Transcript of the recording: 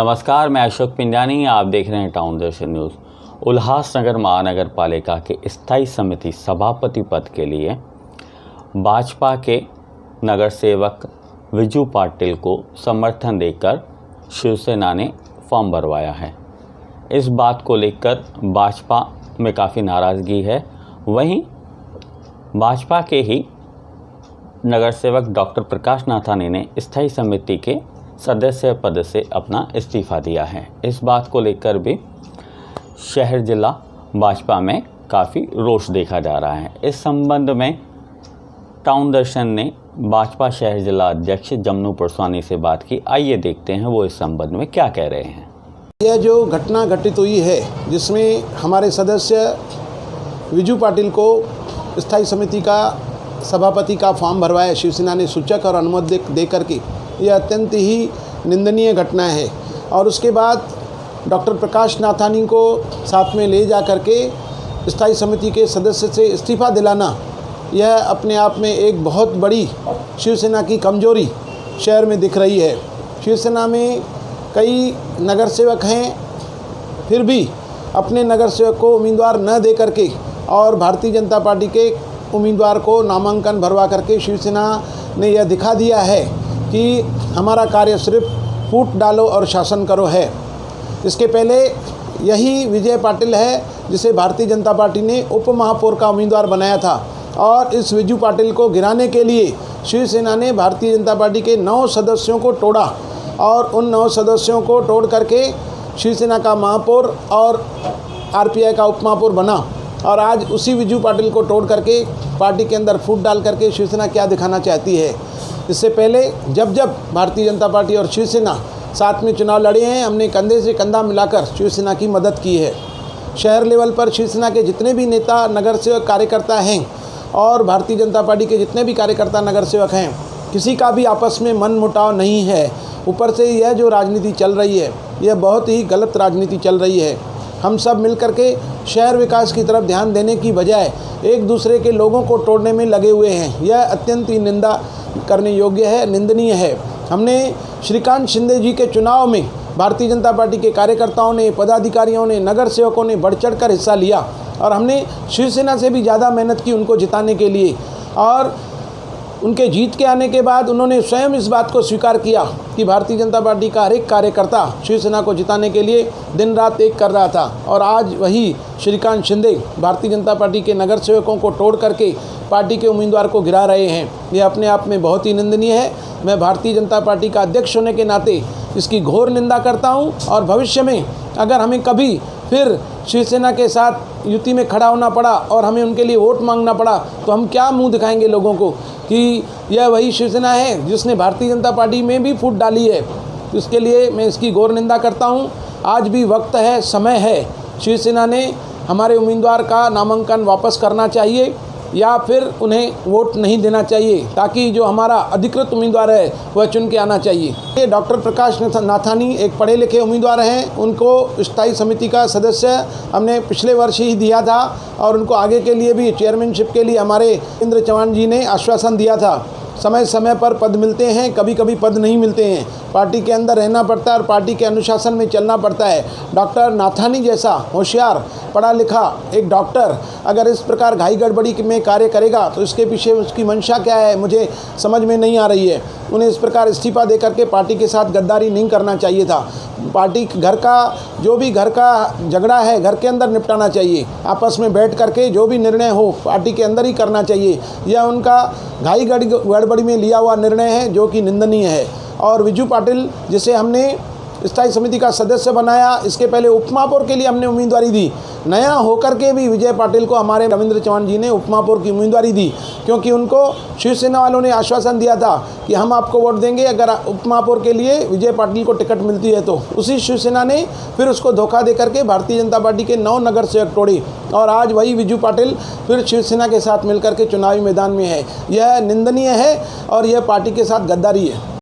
नमस्कार, मैं अशोक पिंजानी। आप देख रहे हैं टाउन दर्शन न्यूज़। उल्लासनगर महानगर पालिका के स्थायी समिति सभापति पद के लिए भाजपा के नगर सेवक विजू पाटिल को समर्थन देकर शिवसेना ने फॉर्म भरवाया है। इस बात को लेकर भाजपा में काफ़ी नाराज़गी है। वहीं भाजपा के ही नगर सेवक डॉक्टर प्रकाश नाथानी ने स्थायी समिति के सदस्य पद से अपना इस्तीफ़ा दिया है। इस बात को लेकर भी शहर जिला भाजपा में काफ़ी रोष देखा जा रहा है। इस संबंध में टाउन दर्शन ने भाजपा शहर जिला अध्यक्ष जमनू परसवानी से बात की। आइए देखते हैं वो इस संबंध में क्या कह रहे हैं। यह जो घटना घटित हुई है जिसमें हमारे सदस्य विजू पाटिल को स्थायी समिति का सभापति का फॉर्म भरवाया शिवसेना ने सूचक और अनुमति दे करके, यह अत्यंत ही निंदनीय घटना है। और उसके बाद डॉक्टर प्रकाश नाथानी को साथ में ले जा करके स्थायी समिति के सदस्य से इस्तीफ़ा दिलाना, यह अपने आप में एक बहुत बड़ी शिवसेना की कमजोरी शहर में दिख रही है। शिवसेना में कई नगर सेवक हैं, फिर भी अपने नगर सेवक को उम्मीदवार न दे करके और भारतीय जनता पार्टी के उम्मीदवार को नामांकन भरवा करके शिवसेना ने यह दिखा दिया है कि हमारा कार्य सिर्फ फूट डालो और शासन करो है। इसके पहले यही विजय पाटिल है जिसे भारतीय जनता पार्टी ने उप महापौर का उम्मीदवार बनाया था, और इस विजू पाटिल को गिराने के लिए शिवसेना ने भारतीय जनता पार्टी के 9 सदस्यों को तोड़ा और उन 9 सदस्यों को तोड़ करके शिवसेना का महापौर और आरपीआई का उप महापौर बना। और आज उसी विजू पाटिल को तोड़ करके पार्टी के अंदर फूट डाल करके शिवसेना क्या दिखाना चाहती है। इससे पहले जब भारतीय जनता पार्टी और शिवसेना साथ में चुनाव लड़े हैं, हमने कंधे से कंधा मिलाकर शिवसेना की मदद की है। शहर लेवल पर शिवसेना के जितने भी नेता नगर सेवक कार्यकर्ता हैं और भारतीय जनता पार्टी के जितने भी कार्यकर्ता नगर सेवक हैं, किसी का भी आपस में मन मुटाव नहीं है। ऊपर से यह जो राजनीति चल रही है, यह बहुत ही गलत राजनीति चल रही है। हम सब मिल करके शहर विकास की तरफ ध्यान देने की बजाय एक दूसरे के लोगों को तोड़ने में लगे हुए हैं। यह अत्यंत ही निंदा करने योग्य है, निंदनीय है। हमने श्रीकांत शिंदे जी के चुनाव में भारतीय जनता पार्टी के कार्यकर्ताओं ने, पदाधिकारियों ने, नगर सेवकों ने बढ़ चढ़ कर हिस्सा लिया और हमने शिवसेना से भी ज़्यादा मेहनत की उनको जिताने के लिए। और उनके जीत के आने के बाद उन्होंने स्वयं इस बात को स्वीकार किया कि भारतीय जनता पार्टी का हर एक कार्यकर्ता शिवसेना को जिताने के लिए दिन रात एक कर रहा था। और आज वही श्रीकांत शिंदे भारतीय जनता पार्टी के नगर सेवकों को तोड़ करके पार्टी के उम्मीदवार को गिरा रहे हैं। ये अपने आप में बहुत ही निंदनीय है। मैं भारतीय जनता पार्टी का अध्यक्ष होने के नाते इसकी घोर निंदा करता हूँ। और भविष्य में अगर हमें कभी फिर शिवसेना के साथ युति में खड़ा होना पड़ा और हमें उनके लिए वोट मांगना पड़ा, तो हम क्या मुंह दिखाएंगे लोगों को कि यह वही शिवसेना है जिसने भारतीय जनता पार्टी में भी फूट डाली है। इसके लिए मैं इसकी घोर निंदा करता हूं। आज भी वक्त है, समय है। शिवसेना ने हमारे उम्मीदवार का नामांकन वापस करना चाहिए या फिर उन्हें वोट नहीं देना चाहिए, ताकि जो हमारा अधिकृत उम्मीदवार है वह चुन के आना चाहिए। ये डॉक्टर प्रकाश नाथानी एक पढ़े लिखे उम्मीदवार हैं। उनको स्थायी समिति का सदस्य हमने पिछले वर्ष ही दिया था और उनको आगे के लिए भी चेयरमैनशिप के लिए हमारे इंद्र चौहान जी ने आश्वासन दिया था। समय समय पर पद मिलते हैं, कभी कभी पद नहीं मिलते हैं। पार्टी के अंदर रहना पड़ता है और पार्टी के अनुशासन में चलना पड़ता है। डॉक्टर नाथानी जैसा होशियार पढ़ा लिखा एक डॉक्टर अगर इस प्रकार घाई गड़बड़ी में कार्य करेगा तो इसके पीछे उसकी मंशा क्या है, मुझे समझ में नहीं आ रही है। उन्हें इस प्रकार इस्तीफा दे करके पार्टी के साथ गद्दारी नहीं करना चाहिए था। पार्टी घर का जो भी घर का झगड़ा है घर के अंदर निपटाना चाहिए। आपस में बैठ करके जो भी निर्णय हो पार्टी के अंदर ही करना चाहिए। यह उनका घाई गड़बड़ी में लिया हुआ निर्णय है जो कि निंदनीय है। और विजू पाटिल जिसे हमने स्थायी समिति का सदस्य बनाया, इसके पहले उप महापौर के लिए हमने उम्मीदवारी दी। नया होकर के भी विजय पाटिल को हमारे रविंद्र चौहान जी ने उप महापौर की उम्मीदवारी दी, क्योंकि उनको शिवसेना वालों ने आश्वासन दिया था कि हम आपको वोट देंगे अगर उप महापौर के लिए विजय पाटिल को टिकट मिलती है तो। उसी शिवसेना ने फिर उसको धोखा दे करके भारतीय जनता पार्टी के 9 नगर सेवक तोड़े और आज वही विजू पाटिल फिर शिवसेना के साथ मिलकर के चुनावी मैदान में है। यह निंदनीय है और यह पार्टी के साथ गद्दारी है।